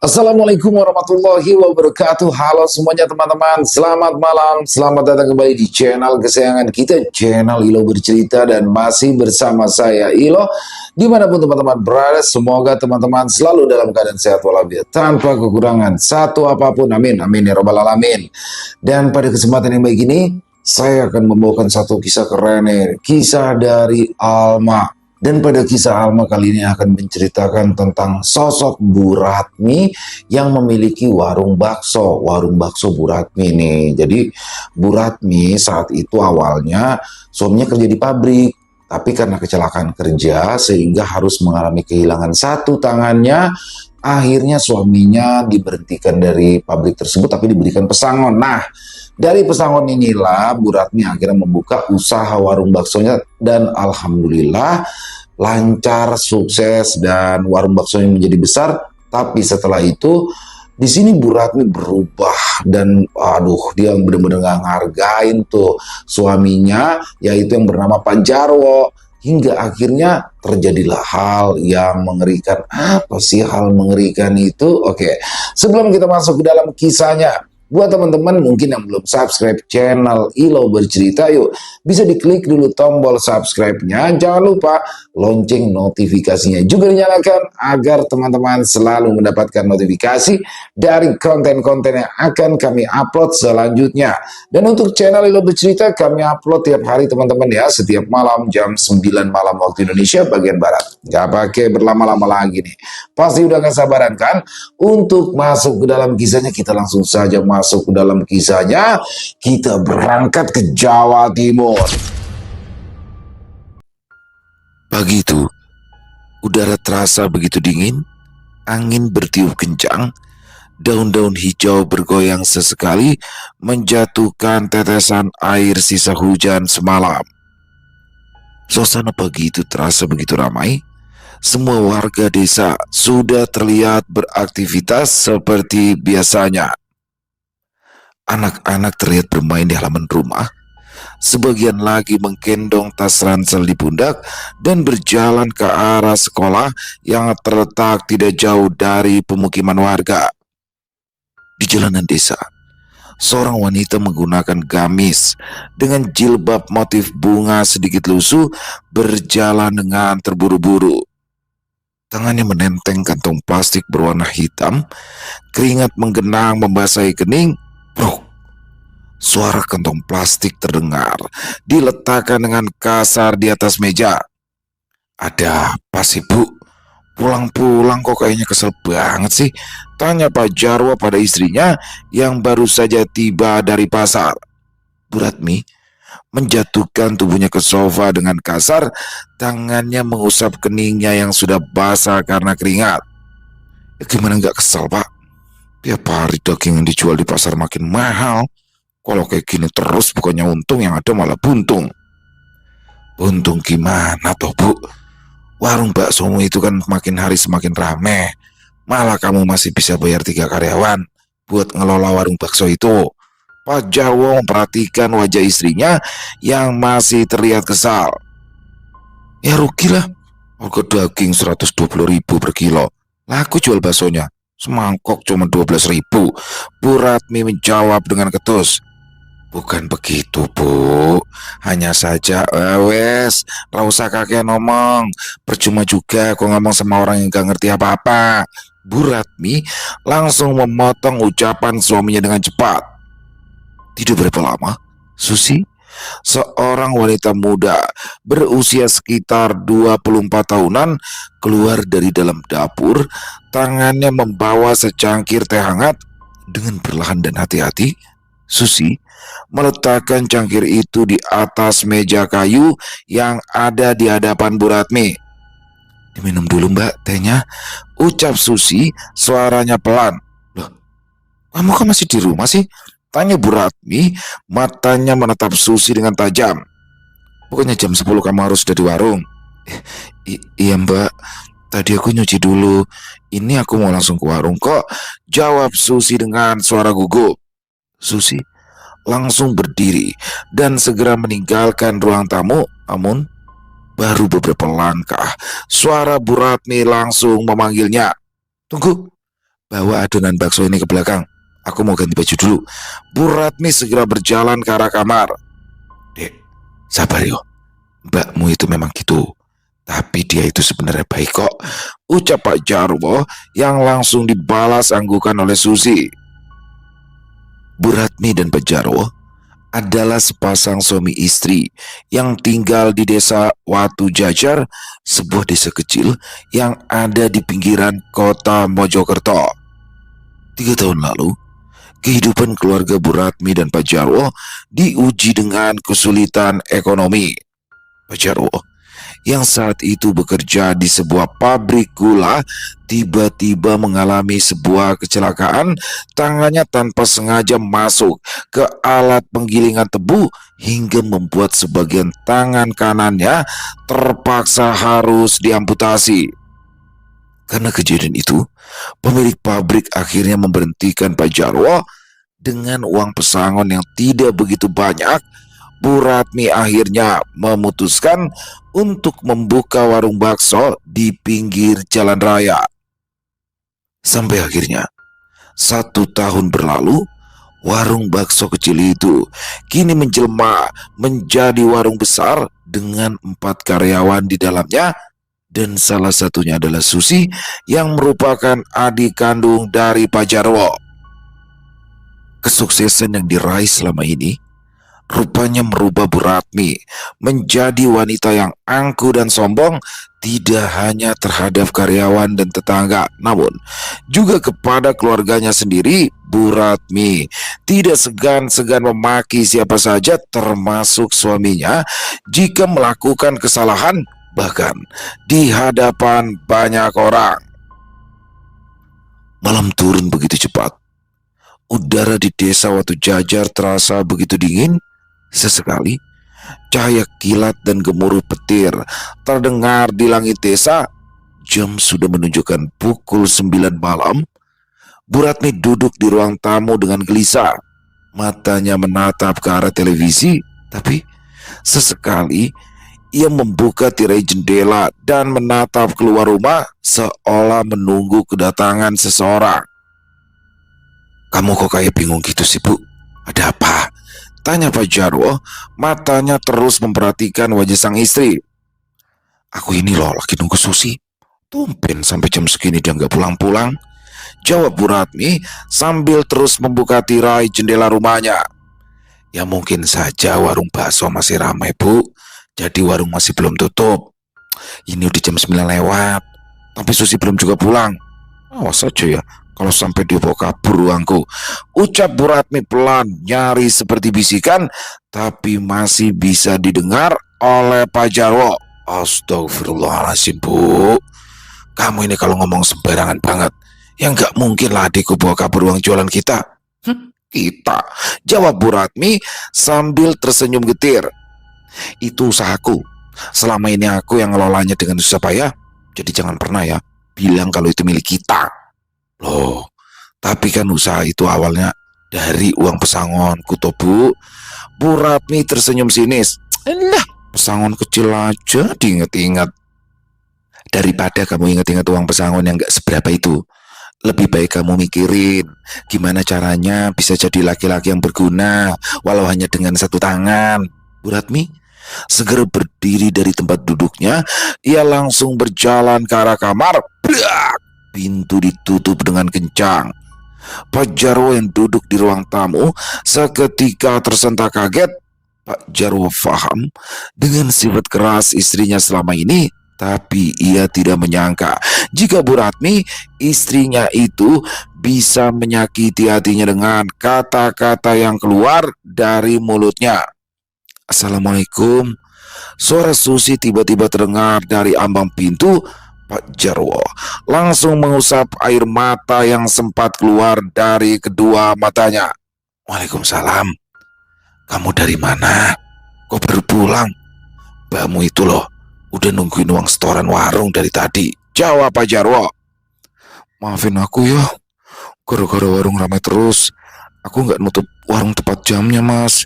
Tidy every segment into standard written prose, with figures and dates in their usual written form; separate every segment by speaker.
Speaker 1: Assalamualaikum warahmatullahi wabarakatuh. Halo semuanya teman-teman, selamat malam, selamat datang kembali di channel kesayangan kita, channel Ilo Bercerita, dan masih bersama saya Ilo. Dimanapun teman-teman berada, semoga teman-teman selalu dalam keadaan sehat walafiat, tanpa kekurangan satu apapun, amin, amin ya robbal alamin. Dan pada kesempatan yang baik ini, saya akan membawakan satu kisah keren nih, kisah dari Alma. Dan pada kisah Alma kali ini akan menceritakan tentang sosok Bu Ratmi yang memiliki warung bakso Bu Ratmi nih. Jadi Bu Ratmi saat itu awalnya suaminya kerja di pabrik, tapi karena kecelakaan kerja sehingga harus mengalami kehilangan satu tangannya. Akhirnya suaminya diberhentikan dari pabrik tersebut tapi diberikan pesangon. Nah, dari pesangon inilah Bu Ratmi akhirnya membuka usaha warung baksonya dan alhamdulillah lancar, sukses, dan warung baksonya menjadi besar. Tapi setelah itu di sini Bu Ratmi berubah dan aduh, dia benar-benar nggak ngargain tuh suaminya, yaitu yang bernama Pak Jarwo. Hingga akhirnya terjadilah hal yang mengerikan. Apa sih hal mengerikan itu? Oke, sebelum kita masuk ke dalam kisahnya, buat teman-teman mungkin yang belum subscribe channel Ilo Bercerita, yuk bisa diklik dulu tombol subscribe-nya. Jangan lupa lonceng notifikasinya juga dinyalakan agar teman-teman selalu mendapatkan notifikasi dari konten-konten yang akan kami upload selanjutnya. Dan untuk channel Ilo Bercerita kami upload tiap hari teman-teman ya, setiap malam jam 9 malam waktu Indonesia bagian Barat. Gak pakai berlama-lama lagi nih. Pasti udah gak sabaran kan untuk masuk ke dalam kisahnya. Kita langsung saja masuk ke dalam kisahnya. Kita berangkat ke Jawa Timur.
Speaker 2: Pagi itu, udara terasa begitu dingin, angin bertiup kencang, daun-daun hijau bergoyang sesekali menjatuhkan tetesan air sisa hujan semalam. Suasana pagi itu terasa begitu ramai. Semua warga desa sudah terlihat beraktivitas seperti biasanya. Anak-anak terlihat bermain di halaman rumah. Sebagian lagi menggendong tas ransel di pundak dan berjalan ke arah sekolah yang terletak tidak jauh dari pemukiman warga. Di jalanan desa, seorang wanita menggunakan gamis dengan jilbab motif bunga sedikit lusuh berjalan dengan terburu-buru. Tangannya menenteng kantong plastik berwarna hitam, keringat menggenang membasahi kening. Brok! Suara kantong plastik terdengar, diletakkan dengan kasar di atas meja. Ada apa sih, Bu? Pulang-pulang kok kayaknya kesel banget sih, tanya Pak Jarwo pada istrinya yang baru saja tiba dari pasar. Bu Ratmi menjatuhkan tubuhnya ke sofa dengan kasar, tangannya mengusap keningnya yang sudah basah karena keringat. Ya, gimana nggak kesel, Pak? Tiap hari daging yang dijual di pasar makin mahal. Kalau kayak gini terus bukannya untung, yang ada malah buntung. Buntung gimana toh, Bu? Warung baksomu itu kan makin hari semakin rame. Malah kamu masih bisa bayar 3 karyawan buat ngelola warung bakso itu. Pak Jarwo memperhatikan wajah istrinya yang masih terlihat kesal. Ya rugilah, harga daging 120.000 per kilo. Laku jual baksonya, semangkok cuma 12.000. Bu Ratmi menjawab dengan ketus. Bukan begitu, Bu. Hanya saja, wes, gak usah kakek ngomong. Percuma juga aku ngomong sama orang yang gak ngerti apa-apa. Bu Ratmi langsung memotong ucapan suaminya dengan cepat. Tidak berapa lama, Susi, seorang wanita muda berusia sekitar 24 tahunan, keluar dari dalam dapur. Tangannya membawa secangkir teh hangat. Dengan perlahan dan hati-hati, Susi meletakkan cangkir itu di atas meja kayu yang ada di hadapan Bu Ratmi. Diminum dulu, Mbak, tehnya, ucap Susi, suaranya pelan. Loh, kamu kan masih di rumah sih? Tanya Bu Ratmi, matanya menatap Susi dengan tajam. Pokoknya jam 10 kamu harus sudah di warung. Iya, Mbak, tadi aku nyuci dulu. Ini aku mau langsung ke warung kok, jawab Susi dengan suara gugup. Susi langsung berdiri dan segera meninggalkan ruang tamu. Namun baru beberapa langkah, suara Bu Ratmi langsung memanggilnya. Tunggu. bawa adonan bakso ini ke belakang. Aku mau ganti baju dulu. Bu Ratmi segera berjalan ke arah kamar. Dek, sabar yo. Mbakmu itu memang gitu. Tapi dia itu sebenarnya baik kok, ucap Pak Jarwo yang langsung dibalas anggukan oleh Susi. Bu Ratmi dan Pak Jarwo adalah sepasang suami istri yang tinggal di desa Watu Jajar, sebuah desa kecil yang ada di pinggiran kota Mojokerto. 3 tahun lalu, kehidupan keluarga Bu Ratmi dan Pak Jarwo diuji dengan kesulitan ekonomi. Pak Jarwo yang saat itu bekerja di sebuah pabrik gula tiba-tiba mengalami sebuah kecelakaan. Tangannya tanpa sengaja masuk ke alat penggilingan tebu hingga membuat sebagian tangan kanannya terpaksa harus diamputasi. Karena kejadian itu, pemilik pabrik akhirnya memberhentikan Pak Jarwo. Dengan uang pesangon yang tidak begitu banyak, Bu Ratmi akhirnya memutuskan untuk membuka warung bakso di pinggir jalan raya. Sampai akhirnya 1 tahun berlalu, warung bakso kecil itu kini menjelma menjadi warung besar dengan 4 karyawan di dalamnya, dan salah satunya adalah Susi yang merupakan adik kandung dari Pak Jarwo. Kesuksesan yang diraih selama ini rupanya merubah Bu Ratmi menjadi wanita yang angkuh dan sombong, tidak hanya terhadap karyawan dan tetangga, namun juga kepada keluarganya sendiri. Bu Ratmi tidak segan-segan memaki siapa saja termasuk suaminya jika melakukan kesalahan, bahkan di hadapan banyak orang. Malam turun begitu cepat. Udara di desa Watu Jajar terasa begitu dingin. Sesekali, cahaya kilat dan gemuruh petir terdengar di langit desa. Jam sudah menunjukkan pukul 9 malam. Bu Ratmi duduk di ruang tamu dengan gelisah. Matanya menatap ke arah televisi, tapi sesekali ia membuka tirai jendela dan menatap keluar rumah seolah menunggu kedatangan seseorang. Kamu kok kayak bingung gitu sih, Bu? Ada apa? Tanya Pak Jarwo, matanya terus memperhatikan wajah sang istri. Aku ini loh lagi nunggu Susi. Tumben sampai jam segini dia nggak pulang-pulang, jawab Bu Ratmi sambil terus membuka tirai jendela rumahnya. Ya mungkin saja warung bakso masih ramai, Bu. Jadi warung masih belum tutup. Ini udah jam 9 lewat, tapi Susi belum juga pulang. Awas saja ya kalau sampai dia bawa kabur uangku, ucap Bu Ratmi pelan, nyaris seperti bisikan, tapi masih bisa didengar oleh Pak Jarwo. Astagfirullahaladzim, Bu. Kamu ini kalau ngomong sembarangan banget. Ya nggak mungkin lah adikku bawa kabur uang jualan kita. Kita, jawab Bu Ratmi sambil tersenyum getir. Itu usahaku. Selama ini aku yang ngelolanya dengan susah payah. Jadi jangan pernah ya bilang kalau itu milik kita. Loh, tapi kan usaha itu awalnya dari uang pesangonku toh, Bu. Bu Ratmi tersenyum sinis. Elah, pesangon kecil aja diinget-inget. Daripada kamu inget-inget uang pesangon yang gak seberapa itu, lebih baik kamu mikirin gimana caranya bisa jadi laki-laki yang berguna walau hanya dengan 1 tangan. Bu Ratmi segera berdiri dari tempat duduknya. Ia langsung berjalan ke arah kamar. Brak! Pintu ditutup dengan kencang. Pak Jarwo yang duduk di ruang tamu seketika tersentak kaget. Pak Jarwo paham dengan sifat keras istrinya selama ini, tapi ia tidak menyangka jika Bu Ratmi, istrinya itu, bisa menyakiti hatinya dengan kata-kata yang keluar dari mulutnya. Assalamualaikum. Suara Susi tiba-tiba terdengar dari ambang pintu. Pak Jarwo langsung mengusap air mata yang sempat keluar dari kedua matanya. Waalaikumsalam. Kamu dari mana? Kok baru pulang? Mbakmu itu loh udah nungguin uang setoran warung dari tadi, jawab Pak Jarwo. Maafin aku ya, gara-gara warung ramai terus, aku nggak nutup warung tepat jamnya, Mas.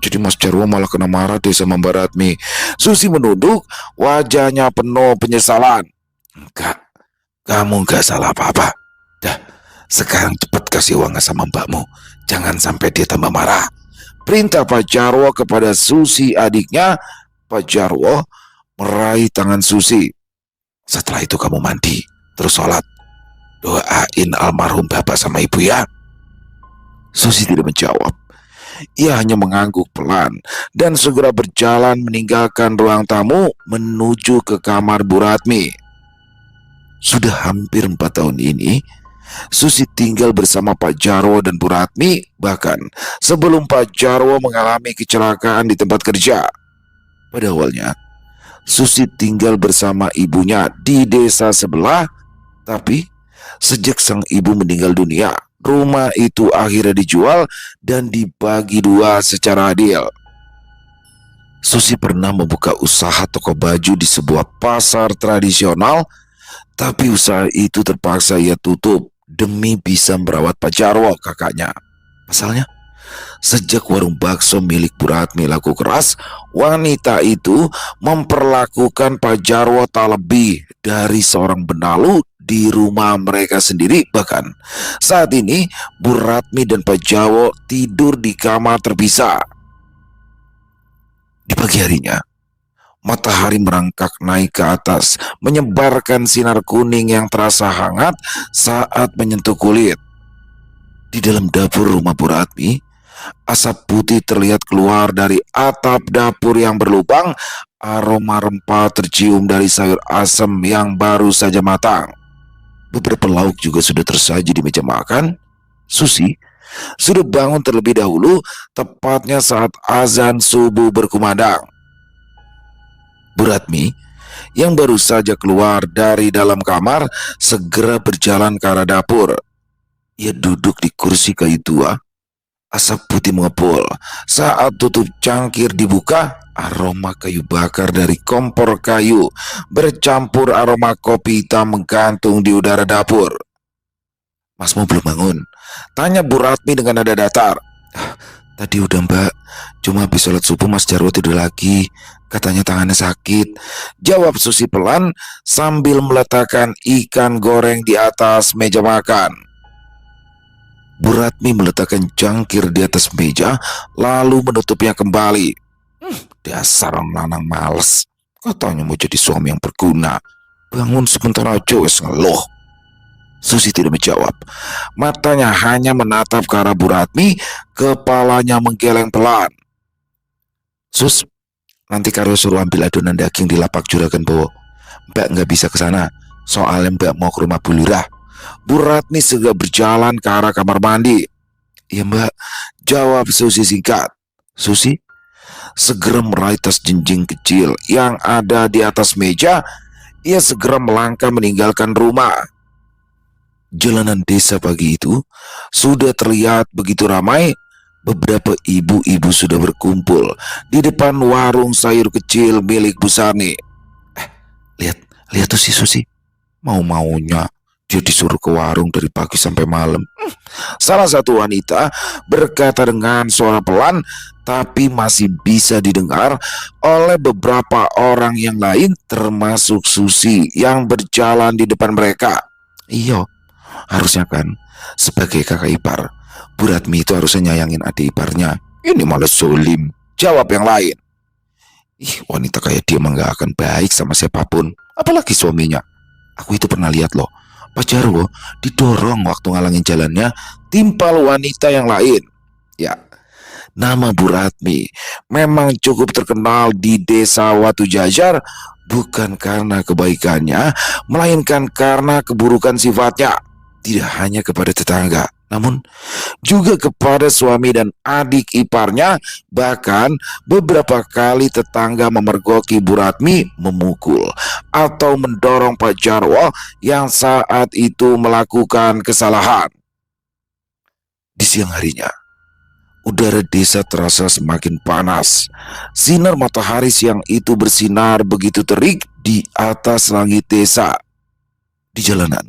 Speaker 2: Jadi Mas Jarwo malah kena marah deh sama Mbak Ratmi. Susi menunduk, wajahnya penuh penyesalan. Enggak, kamu enggak salah apa-apa. Dah, Sekarang cepat kasih uangnya sama mbakmu. Jangan sampai dia tambah marah. Perintah Pak Jarwo kepada Susi adiknya. Pak Jarwo meraih tangan Susi. Setelah itu kamu mandi, terus sholat. Doain almarhum bapak sama ibu ya. Susi tidak menjawab. Ia hanya mengangguk pelan dan segera berjalan meninggalkan ruang tamu menuju ke kamar Bu Ratmi. Sudah hampir 4 tahun ini, Susi tinggal bersama Pak Jarwo dan Bu Ratmi, bahkan sebelum Pak Jarwo mengalami kecelakaan di tempat kerja. Pada awalnya, Susi tinggal bersama ibunya di desa sebelah, tapi sejak sang ibu meninggal dunia, rumah itu akhirnya dijual dan dibagi dua secara adil. Susi pernah membuka usaha toko baju di sebuah pasar tradisional, tapi usaha itu terpaksa ia tutup demi bisa merawat Pak Jarwo, kakaknya. Pasalnya, sejak warung bakso milik Bu Ratmi laku keras, wanita itu memperlakukan Pak Jarwo tak lebih dari seorang benalu di rumah mereka sendiri. Bahkan saat ini Bu Ratmi dan Pak Jarwo tidur di kamar terpisah. Di pagi harinya, matahari merangkak naik ke atas, menyebarkan sinar kuning yang terasa hangat saat menyentuh kulit. Di dalam dapur rumah Bu Ratmi, asap putih terlihat keluar dari atap dapur yang berlubang. Aroma rempah tercium dari sayur asam yang baru saja matang. Beberapa lauk juga sudah tersaji di meja makan. Susi sudah bangun terlebih dahulu, tepatnya saat azan subuh berkumandang. Bu Ratmi yang baru saja keluar dari dalam kamar segera berjalan ke arah dapur. Ia duduk di kursi kayu tua. Asap putih mengepul. Saat tutup cangkir dibuka, aroma kayu bakar dari kompor kayu bercampur aroma kopi hitam menggantung di udara dapur. "Masmu belum bangun?" tanya Bu Ratmi dengan nada datar. "Tadi udah mbak, cuma habis sholat subuh Mas Jarwo tidur lagi. Katanya tangannya sakit," jawab Susi pelan sambil meletakkan ikan goreng di atas meja makan. Bu Ratmi meletakkan cangkir di atas meja, lalu menutupnya kembali. Dasar orang lanang males. Katanya mau jadi suami yang berguna. Bangun sebentar aja wes ngeluh. Susi tidak menjawab. Matanya hanya menatap ke arah Bu Ratmi, kepalanya menggeleng pelan. "Sus, nanti Karyo suruh ambil adonan daging di lapak Juragan Bowo. Mbak nggak bisa ke sana, soalnya Mbak mau ke rumah Bu Lurah." Bu Ratmi segera berjalan ke arah kamar mandi. "Iya mbak," jawab Susi singkat. Susi segera meraih tas jinjing kecil yang ada di atas meja. Ia segera melangkah meninggalkan rumah. Jalanan desa pagi itu sudah terlihat begitu ramai. Beberapa ibu-ibu sudah berkumpul di depan warung sayur kecil milik Bu Sani. Lihat tuh si Susi, mau-maunya dia disuruh ke warung dari pagi sampai malam. Salah satu wanita berkata dengan suara pelan, tapi masih bisa didengar oleh beberapa orang yang lain, termasuk Susi yang berjalan di depan mereka. "Iya, harusnya kan sebagai kakak ipar, Bu Ratmi itu harusnya nyayangin adik iparnya. Ini malah zolim," jawab yang lain. Wanita kayak dia mah gak akan baik sama siapapun, apalagi suaminya. Aku itu pernah lihat loh, Pak Jarwo didorong waktu ngalangin jalannya, timpal wanita yang lain. Ya, nama Bu Ratmi memang cukup terkenal di desa Watu Jajar, bukan karena kebaikannya, melainkan karena keburukan sifatnya. Tidak hanya kepada tetangga, namun juga kepada suami dan adik iparnya. Bahkan beberapa kali tetangga memergoki Bu Ratmi, memukul atau mendorong Pak Jarwo yang saat itu melakukan kesalahan. Di siang harinya, udara desa terasa semakin panas. Sinar matahari siang itu bersinar begitu terik di atas langit desa. Di jalanan,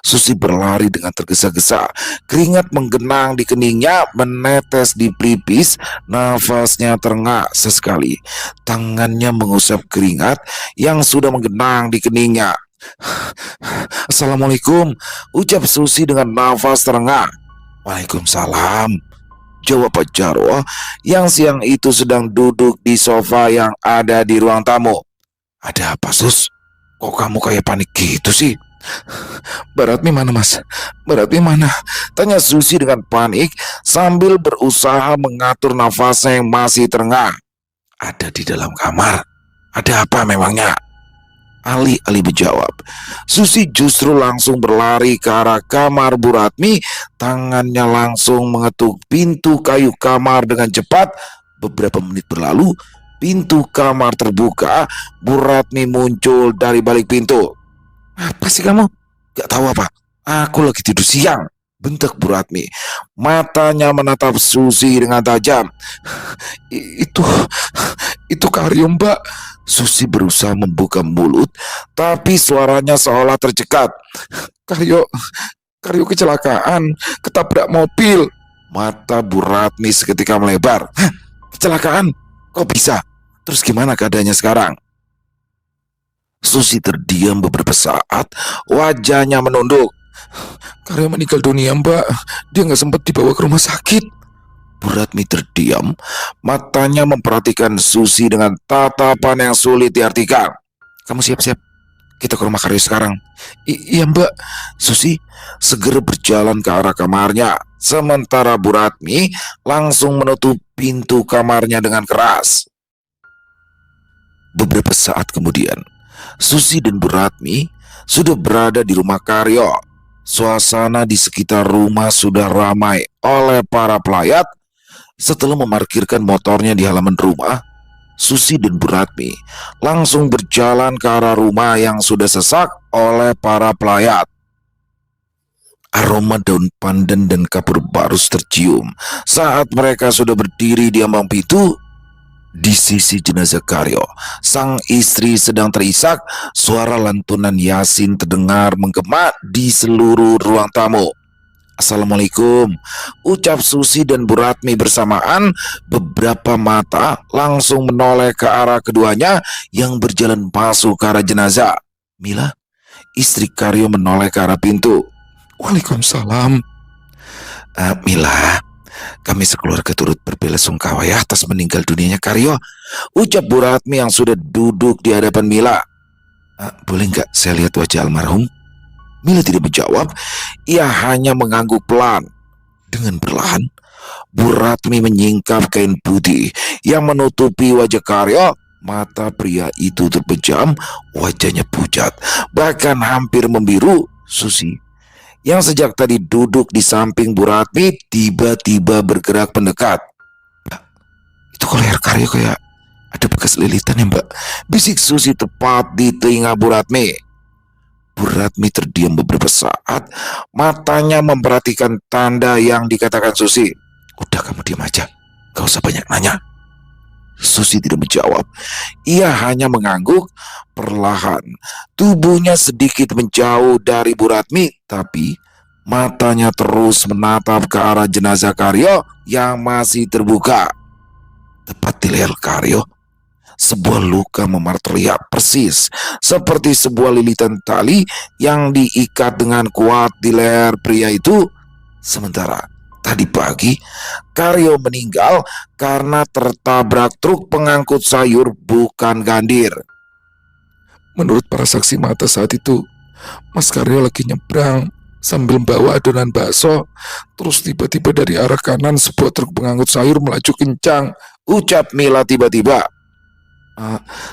Speaker 2: Susi berlari dengan tergesa-gesa. Keringat menggenang di keningnya, menetes di pelipis. Nafasnya terengah sesekali. Tangannya mengusap keringat yang sudah menggenang di keningnya. Assalamualaikum, ucap Susi dengan nafas terengah. Waalaikumsalam, jawab Pak Jarwo yang siang itu sedang duduk di sofa yang ada di ruang tamu. Ada apa, Sus? Kok kamu kayak panik gitu sih? Baratmi mana, Mas? Baratmi mana? Tanya Susi dengan panik sambil berusaha mengatur nafasnya yang masih terengah. Ada di dalam kamar. Ada apa memangnya? Alih-alih menjawab, Susi justru langsung berlari ke arah kamar Bu Ratmi. Tangannya langsung mengetuk pintu kayu kamar dengan cepat. Beberapa menit berlalu, pintu kamar terbuka. Bu Ratmi muncul dari balik pintu. Apa sih kamu? Gak tahu apa? Aku lagi tidur siang, bentak Bu Ratmi. Matanya menatap Susi dengan tajam. Itu Karyo, Mbak. Susi berusaha membuka mulut, tapi suaranya seolah tercekat. Karyo kecelakaan, ketabrak mobil. Mata Bu Ratmi seketika melebar. Hah, kecelakaan? Kok bisa? Terus gimana keadaannya sekarang? Susi terdiam beberapa saat, wajahnya menunduk. Karyo meninggal dunia, Mbak. Dia nggak sempat dibawa ke rumah sakit. Bu Ratmi terdiam, matanya memperhatikan Susi dengan tatapan yang sulit diartikan. Kamu siap-siap, kita ke rumah Karyo sekarang. Iya, Mbak. Susi segera berjalan ke arah kamarnya, sementara Bu Ratmi langsung menutup pintu kamarnya dengan keras. Beberapa saat kemudian, Susi dan Bu Ratmi sudah berada di rumah Karyo. Suasana di sekitar rumah sudah ramai oleh para pelayat. Setelah memarkirkan motornya di halaman rumah, Susi dan Bu Ratmi langsung berjalan ke arah rumah yang sudah sesak oleh para pelayat. Aroma daun pandan dan kapur barus tercium saat mereka sudah berdiri di ambang pintu. Di sisi jenazah Karyo, sang istri sedang terisak. Suara lantunan Yasin terdengar menggema di seluruh ruang tamu. Assalamualaikum, ucap Susi dan Bu Ratmi bersamaan. Beberapa mata langsung menoleh ke arah keduanya yang berjalan masuk ke arah jenazah. Mila, istri Karyo, menoleh ke arah pintu. Waalaikumsalam. Mila, kami sekeluarga turut berbelasungkawa ya atas meninggal dunianya Karyo, ucap Bu Ratmi yang sudah duduk di hadapan Mila. Boleh nggak saya lihat wajah almarhum? Mila tidak menjawab, ia hanya mengangguk pelan. Dengan perlahan, Bu Ratmi menyingkap kain putih yang menutupi wajah Karyo. Mata pria itu terpejam, wajahnya pucat, bahkan hampir membiru. Susi, yang sejak tadi duduk di samping Bu Ratmi, tiba-tiba bergerak mendekat. Mbak, itu kalau leher Karyo kayak ada bekas lilitan ya, Mbak, bisik Susi tepat di telinga Bu Ratmi. Bu Ratmi terdiam beberapa saat, matanya memperhatikan tanda yang dikatakan Susi. Udah, kamu diam aja, gak usah banyak nanya. Susi tidak menjawab, ia hanya mengangguk. Perlahan, tubuhnya sedikit menjauh dari Bu Ratmi, tapi matanya terus menatap ke arah jenazah Karyo yang masih terbuka. Tepat di leher Karyo, sebuah luka memar terlihat persis seperti sebuah lilitan tali yang diikat dengan kuat di leher pria itu. Sementara tadi pagi Karyo meninggal karena tertabrak truk pengangkut sayur bukan gandir. Menurut para saksi mata saat itu, Mas Karyo lagi nyebrang sambil membawa adonan bakso. Terus tiba-tiba dari arah kanan sebuah truk pengangkut sayur melaju kencang, ucap Mila tiba-tiba.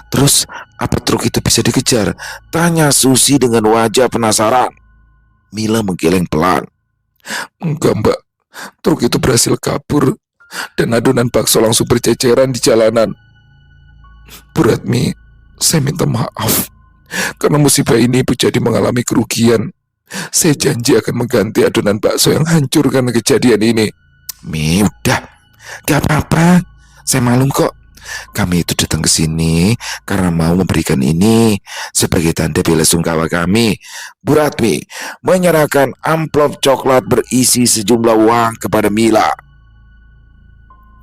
Speaker 2: Terus apa truk itu bisa dikejar? Tanya Susi dengan wajah penasaran. Mila menggeleng pelan. Enggak, Mbak, truk itu berhasil kabur dan adonan bakso langsung berceceran di jalanan. Bu Ratmi, saya minta maaf karena musibah ini Ibu jadi mengalami kerugian. Saya janji akan mengganti adonan bakso yang hancur karena kejadian ini. Mi, udah, gak apa-apa, saya maklum kok. Kami itu datang ke sini karena mau memberikan ini sebagai tanda belasungkawa kami. Bu Ratmi menyerahkan amplop coklat berisi sejumlah uang kepada Mila.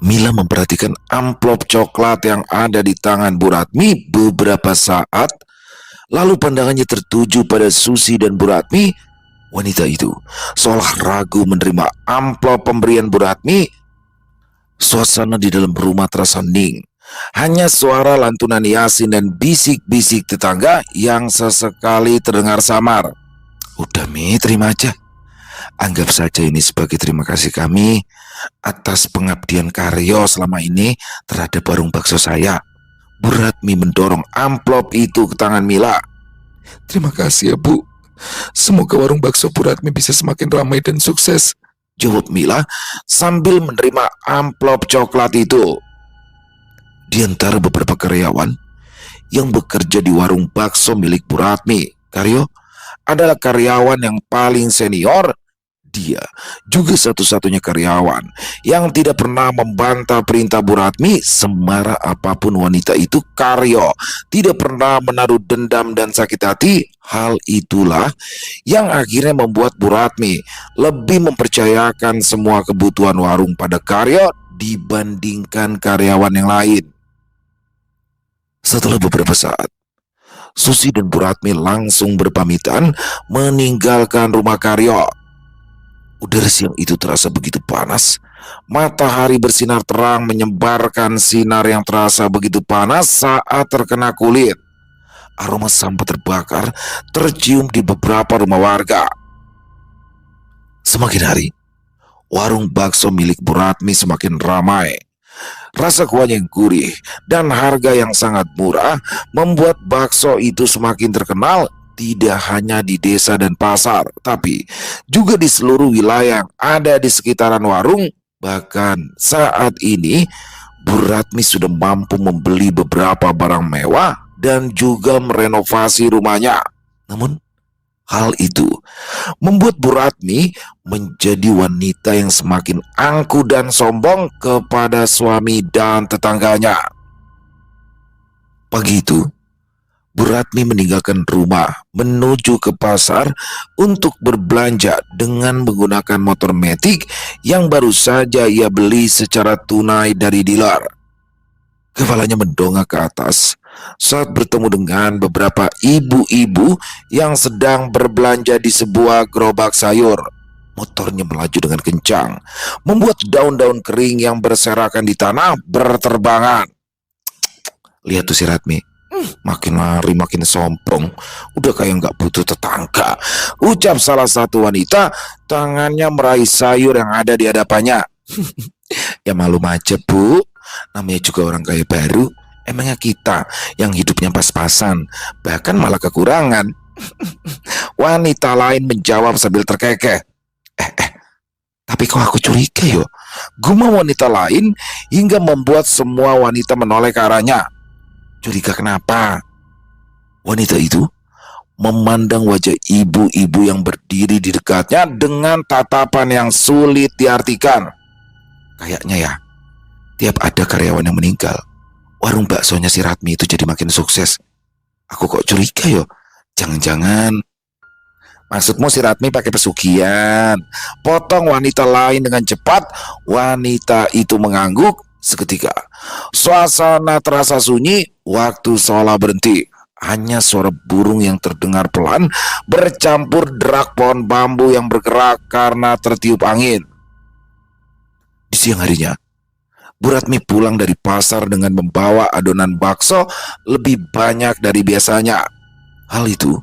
Speaker 2: Mila memperhatikan amplop coklat yang ada di tangan Bu Ratmi beberapa saat. Lalu pandangannya tertuju pada Susi dan Bu Ratmi. Wanita itu seolah ragu menerima amplop pemberian Bu Ratmi. Suasana di dalam rumah terasa hening. Hanya suara lantunan Yasin dan bisik-bisik tetangga yang sesekali terdengar samar. Udah Mi, terima aja. Anggap saja ini sebagai terima kasih kami atas pengabdian Karyo selama ini terhadap warung bakso saya. Bu Ratmi mendorong amplop itu ke tangan Mila. Terima kasih ya Bu. Semoga warung bakso Bu Ratmi bisa semakin ramai dan sukses, jawab Mila sambil menerima amplop coklat itu. Di antara beberapa karyawan yang bekerja di warung bakso milik Bu Ratmi, Karyo adalah karyawan yang paling senior. Dia juga satu-satunya karyawan yang tidak pernah membantah perintah Bu Ratmi. Semarah apapun wanita itu, Karyo tidak pernah menaruh dendam dan sakit hati. Hal itulah yang akhirnya membuat Bu Ratmi lebih mempercayakan semua kebutuhan warung pada Karyo dibandingkan karyawan yang lain. Setelah beberapa saat, Susi dan Bu Ratmi langsung berpamitan meninggalkan rumah Karyo. Udara siang itu terasa begitu panas. Matahari bersinar terang menyebarkan sinar yang terasa begitu panas saat terkena kulit. Aroma sampah terbakar tercium di beberapa rumah warga. Semakin hari, warung bakso milik Bu Ratmi semakin ramai. Rasa kuahnya yang gurih dan harga yang sangat murah membuat bakso itu semakin terkenal. Tidak hanya di desa dan pasar, tapi juga di seluruh wilayah yang ada di sekitaran warung. Bahkan saat ini, Bu Ratmi sudah mampu membeli beberapa barang mewah dan juga merenovasi rumahnya. Namun, hal itu membuat Bu Ratmi menjadi wanita yang semakin angkuh dan sombong kepada suami dan tetangganya. Pagi itu, Bu Ratmi meninggalkan rumah menuju ke pasar untuk berbelanja dengan menggunakan motor metik yang baru saja ia beli secara tunai dari dealer. Kepalanya mendongak ke atas saat bertemu dengan beberapa ibu-ibu yang sedang berbelanja di sebuah gerobak sayur. Motornya melaju dengan kencang, membuat daun-daun kering yang berserakan di tanah berterbangan. Lihat tuh si Ratmi, makin lari makin sombong, udah kayak nggak butuh tetangga, ucap salah satu wanita tangannya meraih sayur yang ada di hadapannya. Ya malum aja Bu, namanya juga orang kaya baru. Emangnya kita yang hidupnya pas-pasan, bahkan malah kekurangan. Wanita lain menjawab sambil terkekeh. Tapi kok aku curiga yo, gumam wanita lain hingga membuat semua wanita menoleh ke arahnya. Curiga kenapa? Wanita itu memandang wajah ibu-ibu yang berdiri di dekatnya dengan tatapan yang sulit diartikan. Kayaknya ya, tiap ada karyawan yang meninggal, warung baksonya si Ratmi itu jadi makin sukses. Aku kok curiga yo, jangan-jangan maksudmu si Ratmi pakai pesugihan? Potong wanita lain dengan cepat. Wanita itu mengangguk. Seketika suasana terasa sunyi. Waktu seolah berhenti. Hanya suara burung yang terdengar pelan bercampur derak pohon bambu yang bergerak karena tertiup angin. Di siang harinya, Bu Ratmi pulang dari pasar dengan membawa adonan bakso lebih banyak dari biasanya. Hal itu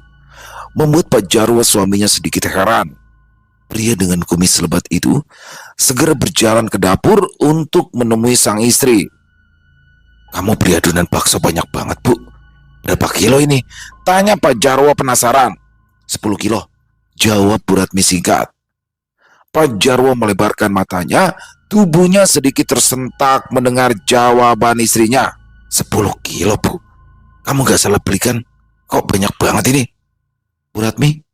Speaker 2: membuat Pak Jarwo suaminya sedikit heran. Pria dengan kumis lebat itu segera berjalan ke dapur untuk menemui sang istri. Kamu beli adonan bakso banyak banget Bu. Berapa kilo ini? Tanya Pak Jarwo penasaran. 10 kilo, jawab Bu Ratmi singkat. Pak Jarwo melebarkan matanya, tubuhnya sedikit tersentak mendengar jawaban istrinya. 10 kilo Bu, kamu gak salah beli kan? Kok banyak banget ini? Bu Ratmi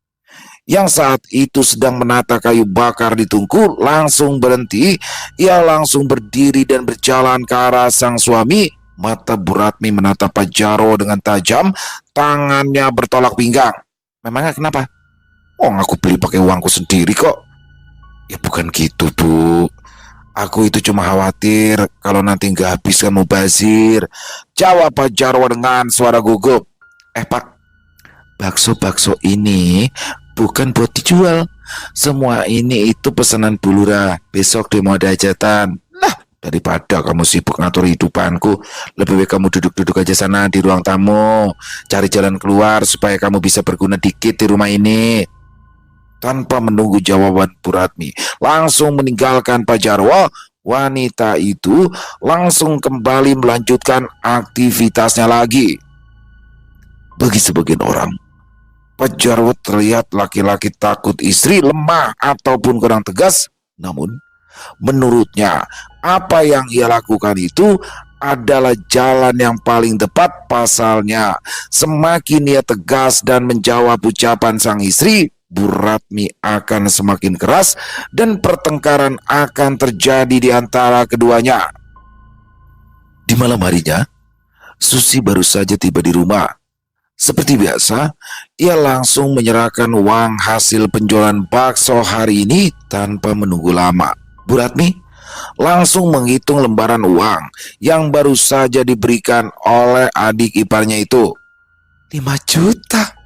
Speaker 2: yang saat itu sedang menata kayu bakar di tungku langsung berhenti. Ia langsung berdiri dan berjalan ke arah sang suami. Mata Bu Ratmi menatap Pak Jarwo dengan tajam, tangannya bertolak pinggang. Memangnya kenapa? Oh, aku beli pakai uangku sendiri kok. Ya bukan gitu Bu, aku itu cuma khawatir kalau nanti nggak habis kamu bazir, jawab Pak Jarwo dengan suara gugup. Pak, bakso-bakso ini bukan buat dijual. Semua ini itu pesanan Bu Lurah. Besok dia mau ada hajatan. Nah, daripada kamu sibuk ngatur hidupanku, lebih baik kamu duduk-duduk aja sana di ruang tamu. Cari jalan keluar supaya kamu bisa berguna dikit di rumah ini. Tanpa menunggu jawaban Bu Ratmi, langsung meninggalkan Pak Jarwo. Wanita itu langsung kembali melanjutkan aktivitasnya lagi. Bagi sebagian orang, Pak Jarwo terlihat laki-laki takut istri lemah ataupun kurang tegas. Namun, menurutnya, apa yang ia lakukan itu adalah jalan yang paling tepat. Pasalnya, semakin ia tegas dan menjawab ucapan sang istri, Bu Ratmi akan semakin keras dan pertengkaran akan terjadi di antara keduanya. Di malam harinya, Susi baru saja tiba di rumah. Seperti biasa, ia langsung menyerahkan uang hasil penjualan bakso hari ini tanpa menunggu lama. Bu Ratmi langsung menghitung lembaran uang yang baru saja diberikan oleh adik iparnya itu. 5 juta.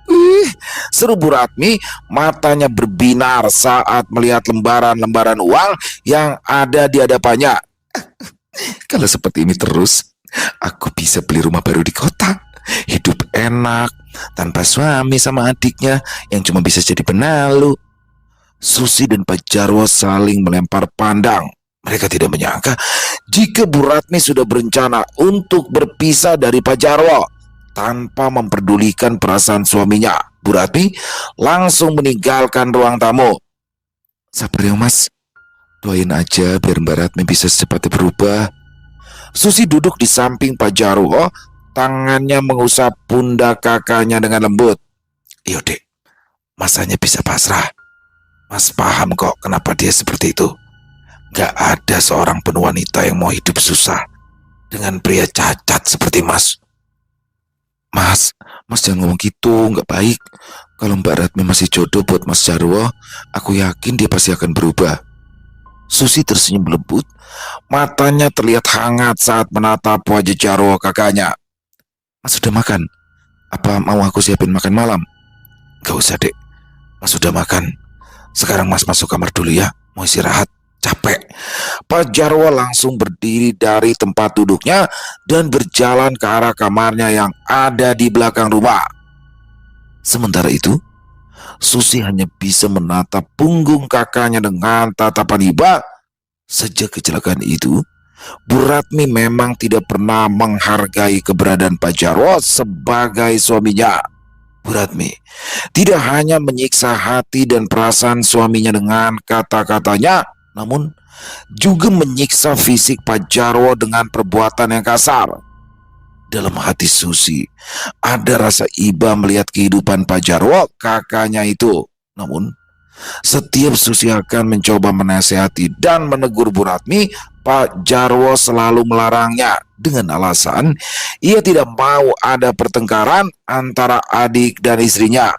Speaker 2: Seru Bu Ratmi, matanya berbinar saat melihat lembaran-lembaran uang yang ada di hadapannya. Kalau seperti ini terus, aku bisa beli rumah baru di kota. Hidup enak, tanpa suami sama adiknya yang cuma bisa jadi penalu. Susi dan Pak Jarwo saling melempar pandang. Mereka tidak menyangka jika Bu Ratmi sudah berencana untuk berpisah dari Pak Jarwo. Tanpa memperdulikan perasaan suaminya, Bu Ratmi langsung meninggalkan ruang tamu. Sabar ya Mas, doain aja biar Mbak Ratmi bisa secepatnya berubah. Susi duduk di samping Pak Jarwo, tangannya mengusap pundak kakaknya dengan lembut. Iya dek, masanya bisa pasrah. Mas paham kok kenapa dia seperti itu. Gak ada seorang pun wanita yang mau hidup susah dengan pria cacat seperti Mas. Mas jangan ngomong gitu, gak baik. Kalau Mbak Ratmi masih jodoh buat Mas Jarwo, aku yakin dia pasti akan berubah. Susi tersenyum lembut, matanya terlihat hangat saat menatap wajah Jarwo kakaknya. Mas sudah makan? Apa mau aku siapin makan malam? Gak usah dek, Mas sudah makan. Sekarang Mas masuk kamar dulu ya, mau istirahat, capek. Pak Jarwo langsung berdiri dari tempat duduknya dan berjalan ke arah kamarnya yang ada di belakang rumah. Sementara itu, Susi hanya bisa menatap punggung kakaknya dengan tatapan iba. Sejak kecelakaan itu, Bu Ratmi memang tidak pernah menghargai keberadaan Pak Jarwo sebagai suaminya. Bu Ratmi tidak hanya menyiksa hati dan perasaan suaminya dengan kata-katanya, namun juga menyiksa fisik Pak Jarwo dengan perbuatan yang kasar. Dalam hati Susi ada rasa iba melihat kehidupan Pak Jarwo kakaknya itu. Namun setiap Susi akan mencoba menasihati dan menegur Bu Ratmi, Pak Jarwo selalu melarangnya dengan alasan ia tidak mau ada pertengkaran antara adik dan istrinya.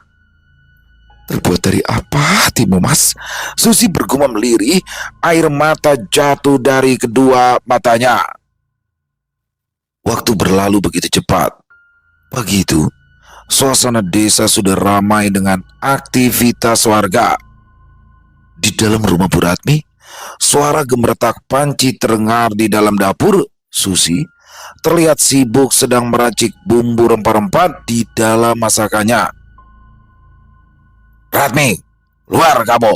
Speaker 2: Terbuat dari apa hatimu Mas? Susi bergumam lirih, air mata jatuh dari kedua matanya. Waktu berlalu begitu cepat. Pagi itu, suasana desa sudah ramai dengan aktivitas warga. Di dalam rumah Bu Ratmi, suara gemeretak panci terdengar di dalam dapur. Susi terlihat sibuk sedang meracik bumbu rempah-rempah di dalam masakannya. Ratmi, luar kamu!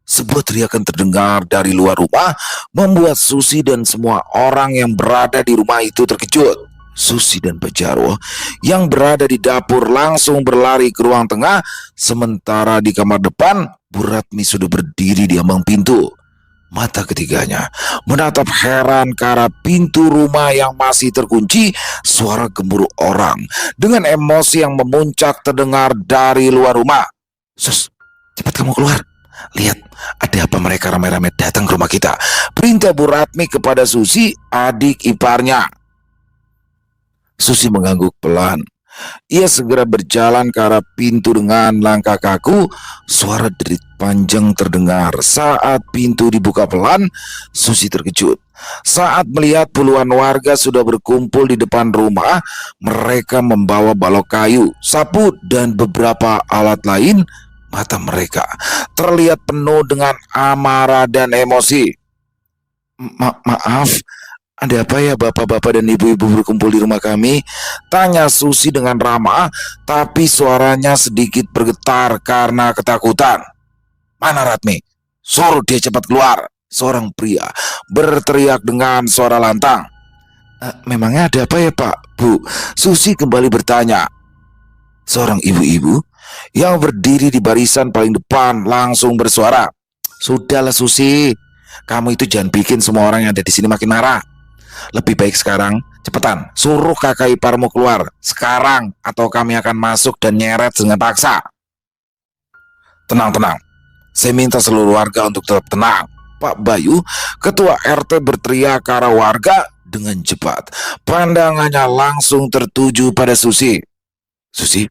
Speaker 2: Sebuah teriakan terdengar dari luar rumah membuat Susi dan semua orang yang berada di rumah itu terkejut. Susi dan Pak Jarwo yang berada di dapur langsung berlari ke ruang tengah, sementara di kamar depan Bu Ratmi sudah berdiri di ambang pintu. Mata ketiganya menatap heran ke arah pintu rumah yang masih terkunci. Suara gemuruh orang dengan emosi yang memuncak terdengar dari luar rumah. Sus, cepat kamu keluar. Lihat, ada apa mereka ramai-ramai datang ke rumah kita? Perintah Bu Ratmi kepada Susi, adik iparnya. Susi mengangguk pelan. Ia segera berjalan ke arah pintu dengan langkah kaku. Suara derit panjang terdengar. Saat pintu dibuka pelan, Susi terkejut. Saat melihat puluhan warga sudah berkumpul di depan rumah, mereka membawa balok kayu, sapu, dan beberapa alat lain. Mata mereka terlihat penuh dengan amarah dan emosi. Maaf, ada apa ya bapak-bapak dan ibu-ibu berkumpul di rumah kami? Tanya Susi dengan ramah, tapi suaranya sedikit bergetar karena ketakutan. Mana Ratmi? Suruh dia cepat keluar. Seorang pria berteriak dengan suara lantang. Memangnya ada apa ya Pak, Bu? Susi kembali bertanya. Seorang ibu-ibu yang berdiri di barisan paling depan langsung bersuara. Sudahlah Susi, kamu itu jangan bikin semua orang yang ada di sini makin marah. Lebih baik sekarang, cepetan, suruh kakak iparmu keluar sekarang atau kami akan masuk dan nyeret dengan paksa. Tenang, saya minta seluruh warga untuk tetap tenang. Pak Bayu, ketua RT berteriak ke arah warga dengan cepat. Pandangannya langsung tertuju pada Susi. Susi,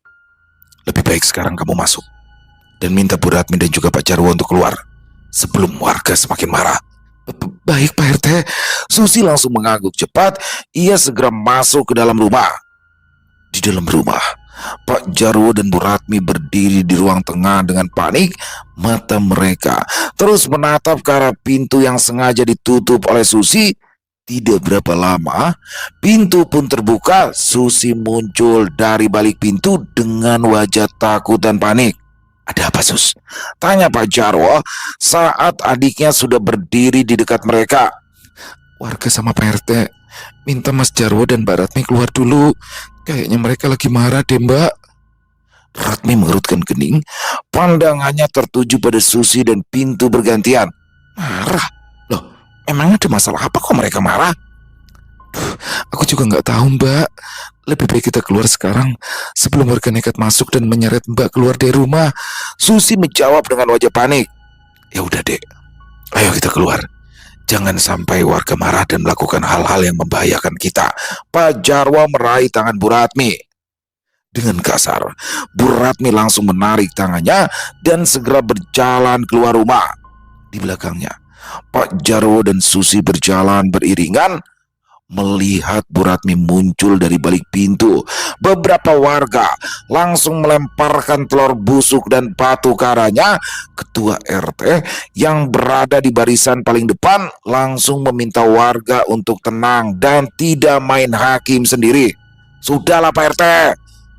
Speaker 2: lebih baik sekarang kamu masuk dan minta Bu Ratmi dan juga Pak Jarwo untuk keluar sebelum warga semakin marah. Baik Pak RT. Susi langsung mengangguk cepat. Ia segera masuk ke dalam rumah. Di dalam rumah, Pak Jarwo dan Bu Ratmi berdiri di ruang tengah dengan panik. Mata mereka terus menatap ke arah pintu yang sengaja ditutup oleh Susi. Tidak berapa lama, pintu pun terbuka. Susi muncul dari balik pintu dengan wajah takut dan panik. Ada apa Sus? Tanya Pak Jarwo saat adiknya sudah berdiri di dekat mereka. Warga sama Pak RT minta Mas Jarwo dan Mbak Ratmi keluar dulu. Kayaknya mereka lagi marah deh Mbak. Ratmi mengerutkan kening. Pandangannya tertuju pada Susi dan pintu bergantian. Marah? Loh, emang ada masalah apa kok mereka marah? Aku juga nggak tahu Mbak. Lebih baik kita keluar sekarang sebelum warga nekat masuk dan menyeret Mbak keluar dari rumah. Susi menjawab dengan wajah panik. Ya udah dek, ayo kita keluar. Jangan sampai warga marah dan melakukan hal-hal yang membahayakan kita. Pak Jarwo meraih tangan Bu Ratmi. Dengan kasar, Bu Ratmi langsung menarik tangannya dan segera berjalan keluar rumah. Di belakangnya, Pak Jarwo dan Susi berjalan beriringan. Melihat Bu Ratmi muncul dari balik pintu, beberapa warga langsung melemparkan telur busuk dan batu ke arahnya. Ketua RT yang berada di barisan paling depan langsung meminta warga untuk tenang dan tidak main hakim sendiri. Sudahlah Pak RT,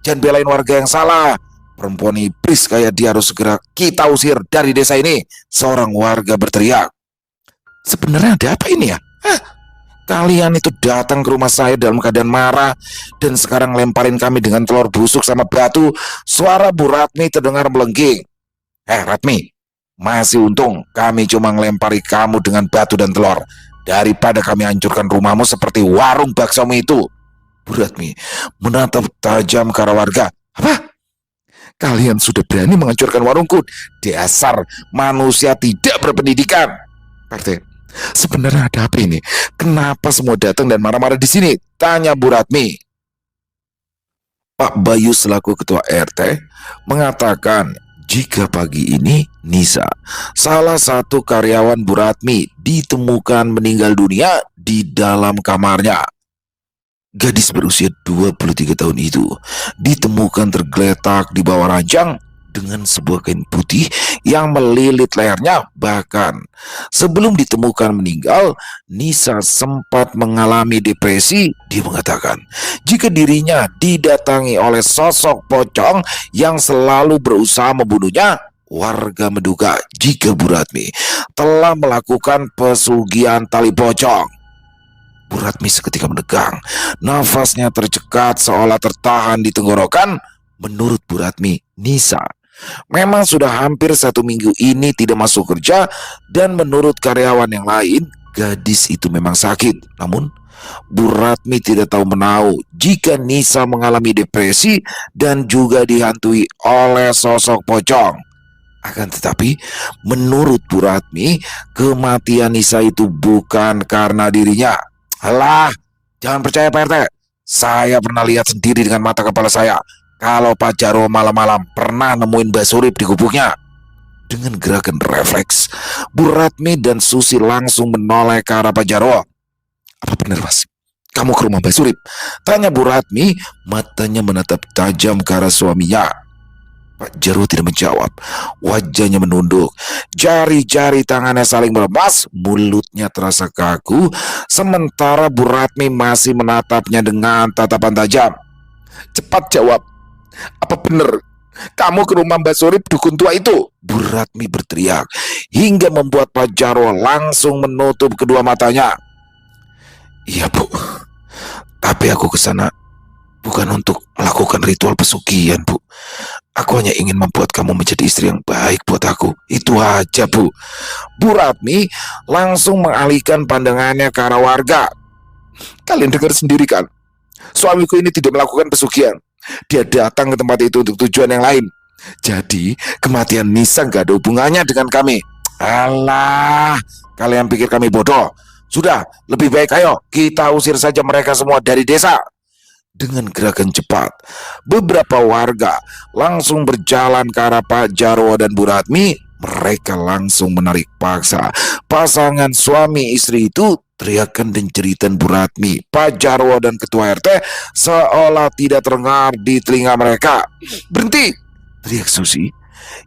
Speaker 2: jangan belain warga yang salah. Perempuan iblis kayak dia harus segera kita usir dari desa ini. Seorang warga berteriak. Sebenarnya ada apa ini ya? Kalian itu datang ke rumah saya dalam keadaan marah dan sekarang lemparin kami dengan telur busuk sama batu. Suara Bu Ratmi terdengar melengking. Ratmi, masih untung kami cuma ngelempari kamu dengan batu dan telur daripada kami hancurkan rumahmu seperti warung baksomu itu. Bu Ratmi menatap tajam ke arah warga. Apa? Kalian sudah berani menghancurkan warungku? Dasar manusia tidak berpendidikan. Pak, sebenarnya ada apa ini? Kenapa semua datang dan marah-marah di sini? Tanya Bu Ratmi. Pak Bayu selaku ketua RT mengatakan jika pagi ini Nisa, salah satu karyawan Bu Ratmi, ditemukan meninggal dunia di dalam kamarnya. Gadis berusia 23 tahun itu ditemukan tergeletak di bawah ranjang dengan sebuah kain putih yang melilit lehernya. Bahkan sebelum ditemukan meninggal, Nisa sempat mengalami depresi. Dia mengatakan jika dirinya didatangi oleh sosok pocong yang selalu berusaha membunuhnya. Warga menduga jika Bu Ratmi telah melakukan pesugihan tali pocong. Bu Ratmi seketika menegang, nafasnya tercekat seolah tertahan di tenggorokan. Menurut Bu Ratmi, Nisa memang sudah hampir 1 minggu ini tidak masuk kerja, dan menurut karyawan yang lain, gadis itu memang sakit. Namun, Bu Ratmi tidak tahu menahu jika Nisa mengalami depresi dan juga dihantui oleh sosok pocong. Akan tetapi, menurut Bu Ratmi, kematian Nisa itu bukan karena dirinya. Alah, jangan percaya Pak RT. Saya pernah lihat sendiri dengan mata kepala saya kalau Pak Jarwo malam-malam pernah nemuin Mbak Surip di gubuknya. Dengan gerakan refleks, Bu Ratmi dan Susi langsung menoleh ke arah Pak Jarwo. Apa benar, Mas? Kamu ke rumah Mbak Surip? Tanya Bu Ratmi, matanya menatap tajam ke arah suaminya. Pak Jarwo tidak menjawab, wajahnya menunduk, jari-jari tangannya saling melemas, mulutnya terasa kaku, sementara Bu Ratmi masih menatapnya dengan tatapan tajam. Cepat jawab, apa benar kamu ke rumah Mbak Surip dukun tua itu? Bu Ratmi berteriak, hingga membuat Pak Jarwo langsung menutup kedua matanya. Iya, Bu, tapi aku ke sana bukan untuk melakukan ritual pesugihan, Bu. Aku hanya ingin membuat kamu menjadi istri yang baik buat aku. Itu aja, Bu. Bu Ratmi langsung mengalihkan pandangannya ke arah warga. Kalian dengar sendiri kan? Suamiku ini tidak melakukan pesugihan. Dia datang ke tempat itu untuk tujuan yang lain. Jadi, kematian Nisa gak ada hubungannya dengan kami. Alah, kalian pikir kami bodoh? Sudah, lebih baik ayo kita usir saja mereka semua dari desa. Dengan gerakan cepat, beberapa warga langsung berjalan ke arah Pak Jarwo dan Bu Ratmi. Mereka langsung menarik paksa pasangan suami istri itu. Teriakan dan jeritan Bu Ratmi, Pak Jarwo dan Ketua RT seolah tidak terdengar di telinga mereka. Berhenti! Teriak Susi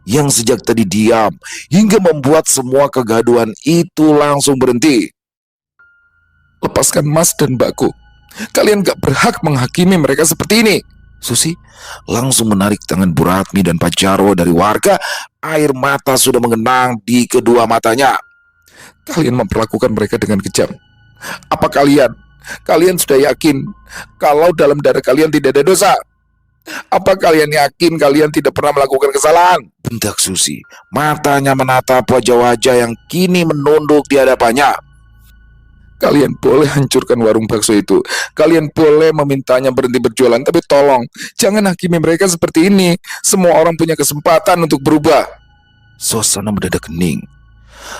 Speaker 2: yang sejak tadi diam, hingga membuat semua kegaduhan itu langsung berhenti. Lepaskan Mas dan Mbakku. Kalian gak berhak menghakimi mereka seperti ini. Susi langsung menarik tangan Bu Ratmi dan Pak Jarwo dari warga. Air mata sudah mengenang di kedua matanya. Kalian memperlakukan mereka dengan kejam. Apa kalian sudah yakin kalau dalam darah kalian tidak ada dosa? Apa kalian yakin kalian tidak pernah melakukan kesalahan? Bentak Susi, matanya menatap wajah-wajah yang kini menunduk di hadapannya. Kalian boleh hancurkan warung bakso itu. Kalian boleh memintanya berhenti berjualan. Tapi tolong, jangan hakimi mereka seperti ini. Semua orang punya kesempatan untuk berubah. Suasana mendadak hening.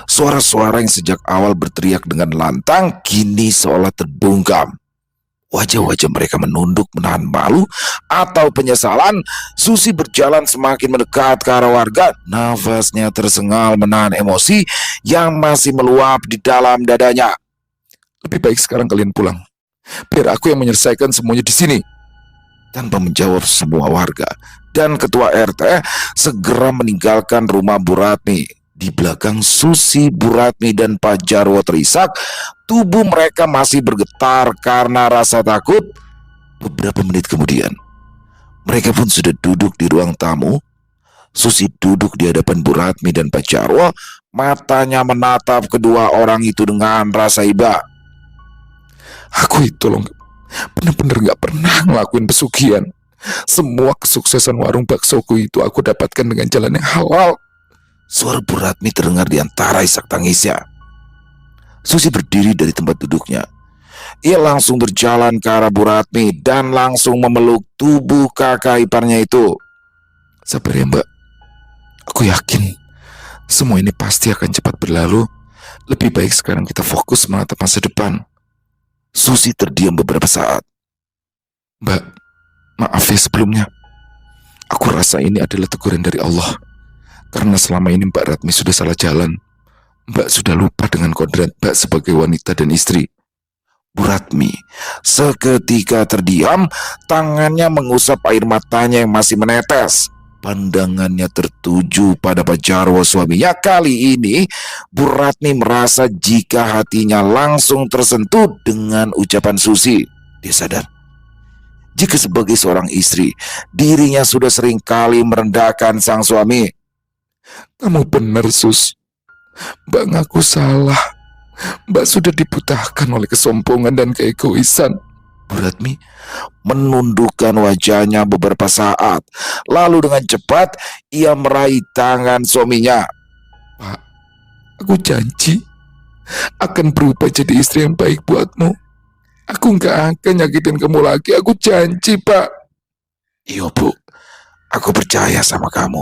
Speaker 2: Suara-suara yang sejak awal berteriak dengan lantang kini seolah terbungkam. Wajah-wajah mereka menunduk menahan malu atau penyesalan. Susi berjalan semakin mendekat ke arah warga. Nafasnya tersengal menahan emosi yang masih meluap di dalam dadanya. Lebih baik sekarang kalian pulang. Biar aku yang menyelesaikan semuanya di sini. Tanpa menjawab, semua warga dan Ketua RT segera meninggalkan rumah Bu Ratmi. Di belakang Susi, Bu Ratmi dan Pak Jarwo terisak. Tubuh mereka masih bergetar karena rasa takut. Beberapa menit kemudian, mereka pun sudah duduk di ruang tamu. Susi duduk di hadapan Bu Ratmi dan Pak Jarwo. Matanya menatap kedua orang itu dengan rasa iba. Aku itu loh bener-bener gak pernah ngelakuin pesugihan. Semua kesuksesan warung baksoku itu aku dapatkan dengan jalan yang halal. Suara Bu Ratmi terdengar di antara isak tangisnya. Susi berdiri dari tempat duduknya. Ia langsung berjalan ke arah Bu Ratmi dan langsung memeluk tubuh kakak iparnya itu. Sabar ya, Mbak. Aku yakin semua ini pasti akan cepat berlalu. Lebih baik sekarang kita fokus menatap masa depan. Susi terdiam beberapa saat. Mbak, maaf ya sebelumnya. Aku rasa ini adalah teguran dari Allah. Karena selama ini Mbak Ratmi sudah salah jalan. Mbak sudah lupa dengan kodrat Mbak sebagai wanita dan istri. Bu Ratmi seketika terdiam, tangannya mengusap air matanya yang masih menetes. Pandangannya tertuju pada Pak Jarwo suaminya. Kali ini Bu Ratmi merasa jika hatinya langsung tersentuh dengan ucapan Susi. Dia sadar jika sebagai seorang istri, dirinya sudah sering kali merendahkan sang suami. Kamu benar, Sus. Mbak ngaku salah. Mbak sudah dibutahkan oleh kesombongan dan keegoisan. Bu Ratmi menundukkan wajahnya beberapa saat. Lalu dengan cepat ia meraih tangan suaminya. Pak, aku janji akan berubah jadi istri yang baik buatmu. Aku gak akan nyakitin kamu lagi. Aku janji, Pak. Iya, Bu. Aku percaya sama kamu.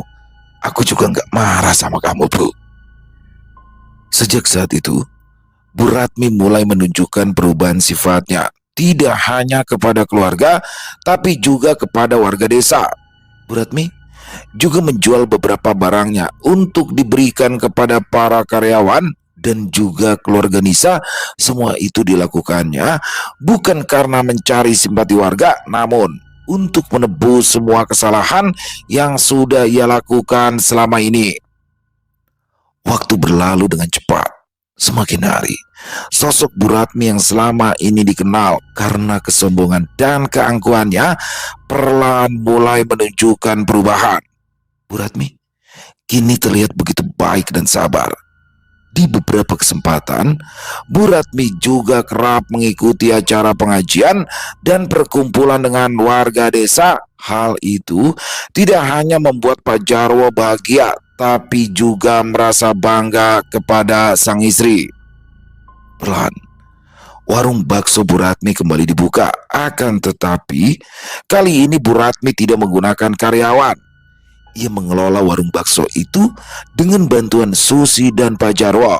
Speaker 2: Aku juga gak marah sama kamu, Bu. Sejak saat itu, Bu Ratmi mulai menunjukkan perubahan sifatnya. tidak hanya kepada keluarga, tapi juga kepada warga desa. Bu Ratmi juga menjual beberapa barangnya untuk diberikan kepada para karyawan dan juga keluarga Nisa. Semua itu dilakukannya bukan karena mencari simpati warga, namun untuk menebus semua kesalahan yang sudah ia lakukan selama ini. Waktu berlalu dengan cepat. Semakin hari, sosok Bu Ratmi yang selama ini dikenal karena kesombongan dan keangkuhannya perlahan mulai menunjukkan perubahan. Bu Ratmi kini terlihat begitu baik dan sabar. Di beberapa kesempatan, Bu Ratmi juga kerap mengikuti acara pengajian dan perkumpulan dengan warga desa. Hal itu tidak hanya membuat Pak Jarwo bahagia, tapi juga merasa bangga kepada sang istri. Perlahan, warung bakso Bu Ratmi kembali dibuka. Akan tetapi, kali ini Bu Ratmi tidak menggunakan karyawan. Ia mengelola warung bakso itu dengan bantuan Susi dan Pak Jarwo.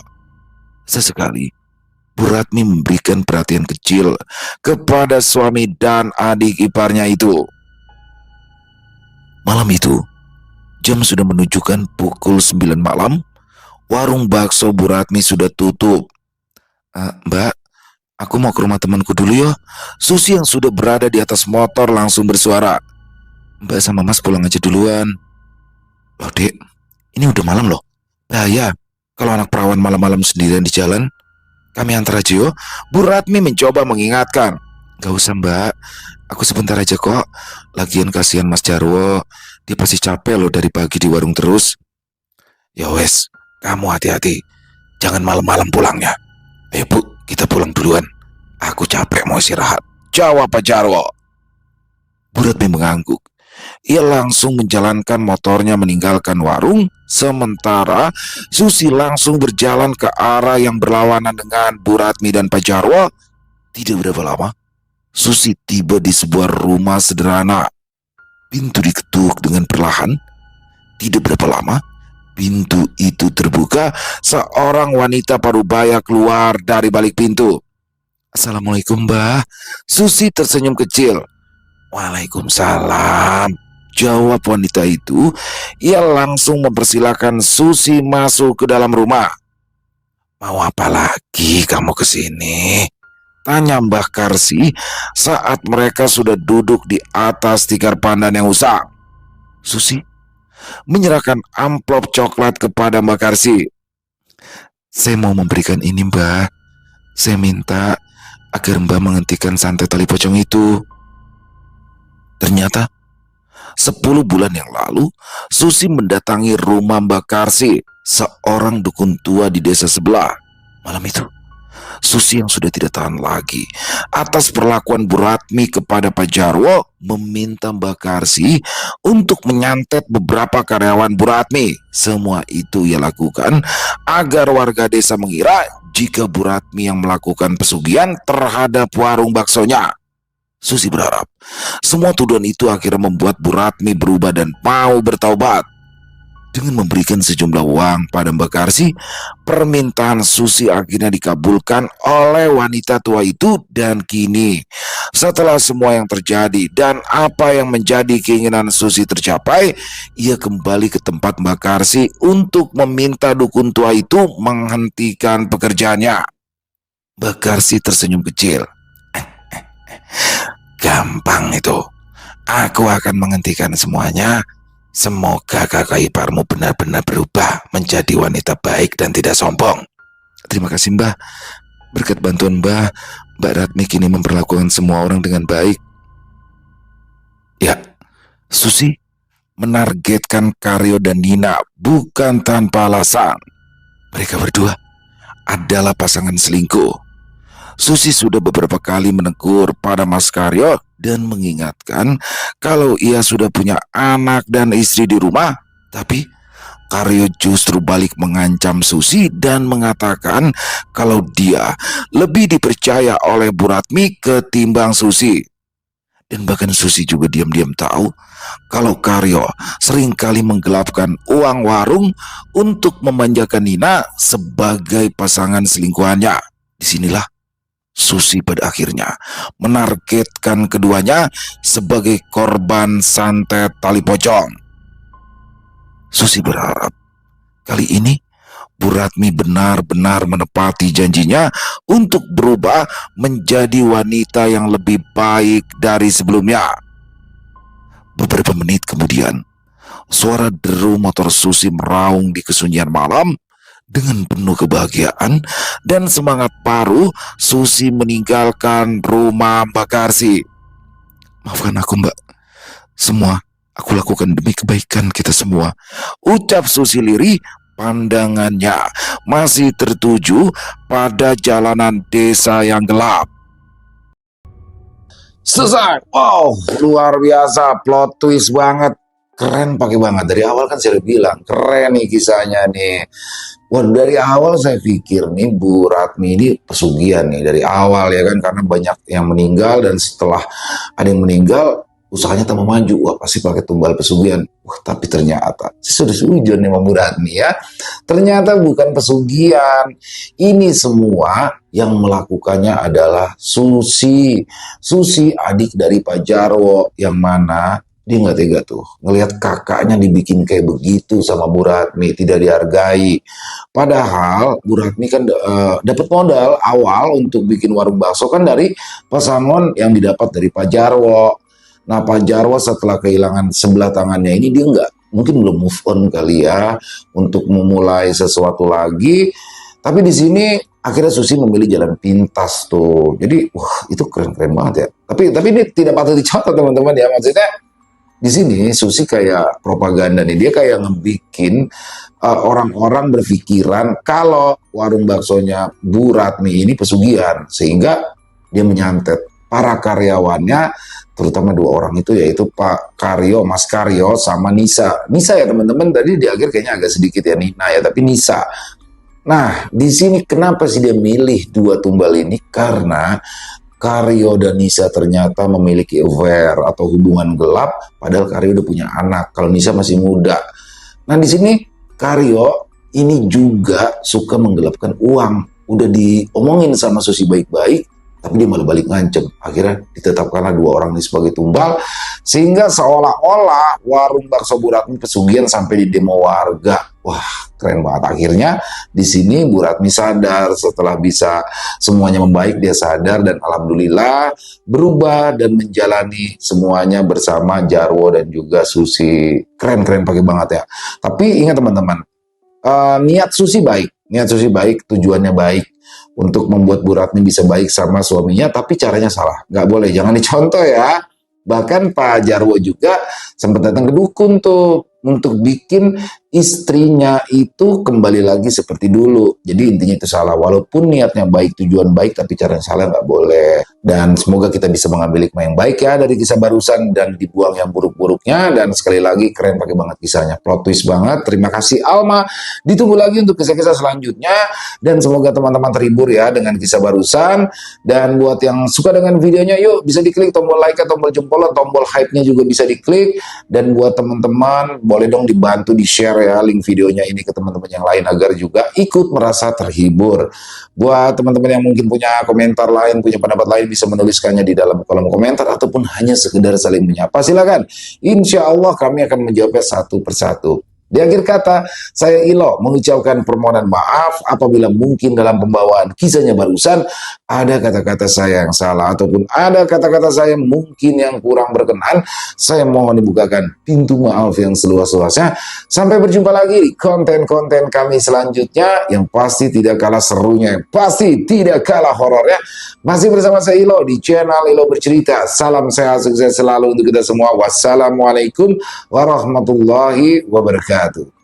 Speaker 2: Sesekali, Bu Ratmi memberikan perhatian kecil kepada suami dan adik iparnya itu. Malam itu, jam sudah menunjukkan pukul 9 malam. Warung bakso Bu Ratmi sudah tutup. Mbak, aku mau ke rumah temanku dulu ya. Susi yang sudah berada di atas motor langsung bersuara. Mbak sama Mas pulang aja duluan. Loh Dek, ini udah malam loh. Bahaya kalau anak perawan malam-malam sendirian di jalan. Kami antar aja yo. Bu Ratmi mencoba mengingatkan. Gak usah Mbak, aku sebentar aja kok. Lagian kasihan Mas Jarwo, dia pasti capek loh dari pagi di warung terus. Ya wes, kamu hati-hati. Jangan malam-malam pulangnya. Ayo Bu, kita pulang duluan. Aku capek mau istirahat, jawab Pak Jarwo. Bu Ratmi mengangguk. Ia langsung menjalankan motornya meninggalkan warung, sementara Susi langsung berjalan ke arah yang berlawanan dengan Bu Ratmi dan Pak Jarwo. Tidak berapa lama, Susi tiba di sebuah rumah sederhana. Pintu diketuk dengan perlahan. Tidak berapa lama, pintu itu terbuka. Seorang wanita parubaya keluar dari balik pintu. Assalamualaikum Mbah. Susi tersenyum kecil. Waalaikumsalam, jawab wanita itu. Ia langsung mempersilahkan Susi masuk ke dalam rumah. Mau apa lagi kamu kesini? Tanya Mbah Karsi saat mereka sudah duduk di atas tikar pandan yang usang. Susi menyerahkan amplop coklat kepada Mbah Karsi. Saya mau memberikan ini Mbah. Saya minta agar Mbah menghentikan santet tali pocong itu. Ternyata 10 bulan yang lalu, Susi mendatangi rumah Mbak Karsi, seorang dukun tua di desa sebelah. Malam itu, Susi yang sudah tidak tahan lagi atas perlakuan Bu Ratmi kepada Pak Jarwo, meminta Mbak Karsi untuk menyantet beberapa karyawan Bu Ratmi. Semua itu ia lakukan agar warga desa mengira jika Bu Ratmi yang melakukan pesugihan terhadap warung baksonya. Susi berharap semua tuduhan itu akhirnya membuat Bu Ratmi berubah dan mau bertaubat. Dengan memberikan sejumlah uang pada Mbak Karsi, permintaan Susi akhirnya dikabulkan oleh wanita tua itu. Dan kini, setelah semua yang terjadi dan apa yang menjadi keinginan Susi tercapai, ia kembali ke tempat Mbak Karsi untuk meminta dukun tua itu menghentikan pekerjaannya. Mbak Karsi tersenyum kecil. Gampang itu. Aku akan menghentikan semuanya. Semoga kakak iparmu benar-benar berubah menjadi wanita baik dan tidak sombong. Terima kasih Mbah. Berkat bantuan Mbah, Mbak Ratmi kini memperlakukan semua orang dengan baik. Ya, Susi menargetkan Karyo dan Nina bukan tanpa alasan. Mereka berdua adalah pasangan selingkuh. Susi sudah beberapa kali menegur pada Mas Karyo dan mengingatkan kalau ia sudah punya anak dan istri di rumah. Tapi Karyo justru balik mengancam Susi dan mengatakan kalau dia lebih dipercaya oleh Bu Ratmi ketimbang Susi. Dan bahkan Susi juga diam-diam tahu kalau Karyo seringkali menggelapkan uang warung untuk memanjakan Nina sebagai pasangan selingkuhannya. Disinilah Susi pada akhirnya menargetkan keduanya sebagai korban santet tali pocong. Susi berharap kali ini Bu Ratmi benar-benar menepati janjinya untuk berubah menjadi wanita yang lebih baik dari sebelumnya. Beberapa menit kemudian, suara deru motor Susi meraung di kesunyian malam. Dengan penuh kebahagiaan dan semangat baru, Susi meninggalkan rumah Mbak Karsi. "Maafkan aku, Mbak. Semua aku lakukan demi kebaikan kita semua," ucap Susi lirih. Pandangannya masih tertuju pada jalanan desa yang gelap.
Speaker 1: Selesai. Wow, luar biasa, plot twist banget. Keren pakai banget. Dari awal kan saya udah bilang, keren nih kisahnya nih. Wah, dari awal saya pikir nih Bu Ratmi ini pesugihan nih dari awal ya kan, karena banyak yang meninggal dan setelah ada yang meninggal usahanya tambah maju. Wah, pasti pakai tumbal pesugihan. Wah, tapi ternyata saya sudah setuju nih sama Bu Ratmi ya. Ternyata bukan pesugihan. Ini semua yang melakukannya adalah Susi. Susi adik dari Pak Jarwo, yang mana dia nggak tega tuh ngelihat kakaknya dibikin kayak begitu sama Bu Ratmi, tidak dihargai. Padahal Bu Ratmi kan dapat modal awal untuk bikin warung bakso kan dari pesangon yang didapat dari Pak Jarwo. Nah, Pak Jarwo setelah kehilangan sebelah tangannya ini, dia nggak, mungkin belum move on kali ya untuk memulai sesuatu lagi. Tapi di sini akhirnya Susi memilih jalan pintas tuh. Jadi wah, itu keren-keren banget ya. Tapi ini tidak patut dicontoh teman-teman ya. Maksudnya di sini Susi kayak propaganda nih, dia kayak ngebikin orang-orang berpikiran kalau warung baksonya Bu Ratmi ini pesugihan, sehingga dia menyantet para karyawannya, terutama dua orang itu, yaitu Pak Karyo, Mas Karyo sama Nisa. Nisa ya teman-teman, tadi di akhir kayaknya agak sedikit ya Nina ya, tapi Nisa. Nah, di sini kenapa sih dia milih dua tumbal ini? Karena Karyo dan Nisa ternyata memiliki affair atau hubungan gelap, padahal Karyo udah punya anak, kalau Nisa masih muda. Nah, di sini Karyo ini juga suka menggelapkan uang. Udah diomongin sama Susi baik-baik, tapi dia malah balik ngancem. Akhirnya ditetapkanlah dua orang ini sebagai tumbal, sehingga seolah-olah warung bakso Bu Ratmi pesugihan sampai di demo warga. Wah, keren banget. Akhirnya di sini Bu Ratmi sadar, setelah bisa semuanya membaik, dia sadar dan alhamdulillah berubah dan menjalani semuanya bersama Jarwo dan juga Susi. Keren-keren pakai banget ya. Tapi ingat teman-teman, niat Susi baik, tujuannya baik untuk membuat Bu Ratmi bisa baik sama suaminya, tapi caranya salah. Nggak boleh, jangan dicontoh ya. Bahkan Pak Jarwo juga sempat datang ke dukun tuh untuk bikin istrinya itu kembali lagi seperti dulu. Jadi intinya itu salah. Walaupun niatnya baik, tujuan baik, tapi caranya salah, nggak boleh. Dan semoga kita bisa mengambil hikmah yang baik ya dari kisah barusan dan dibuang yang buruk-buruknya. Dan sekali lagi keren pakai banget kisahnya, plot twist banget. Terima kasih Alma. Ditunggu lagi untuk kisah-kisah selanjutnya. Dan semoga teman-teman terhibur ya dengan kisah barusan. Dan buat yang suka dengan videonya, yuk bisa diklik tombol like, tombol jempol, tombol hype-nya juga bisa diklik. Dan buat teman-teman, boleh dong dibantu di-share ya link videonya ini ke teman-teman yang lain agar juga ikut merasa terhibur. Buat teman-teman yang mungkin punya komentar lain, punya pendapat lain, bisa menuliskannya di dalam kolom komentar ataupun hanya sekedar saling menyapa. Silakan. Insya Allah kami akan menjawabnya satu persatu. Di akhir kata, saya Ilo mengucapkan permohonan maaf apabila mungkin dalam pembawaan kisahnya barusan ada kata-kata saya yang salah ataupun ada kata-kata saya mungkin yang kurang berkenan. Saya mohon dibukakan pintu maaf yang seluas-luasnya. Sampai berjumpa lagi di konten-konten kami selanjutnya yang pasti tidak kalah serunya, yang pasti tidak kalah horornya. Masih bersama saya Ilo di channel Ilo Bercerita. Salam sehat, sukses selalu untuk kita semua. Wassalamualaikum warahmatullahi wabarakatuh.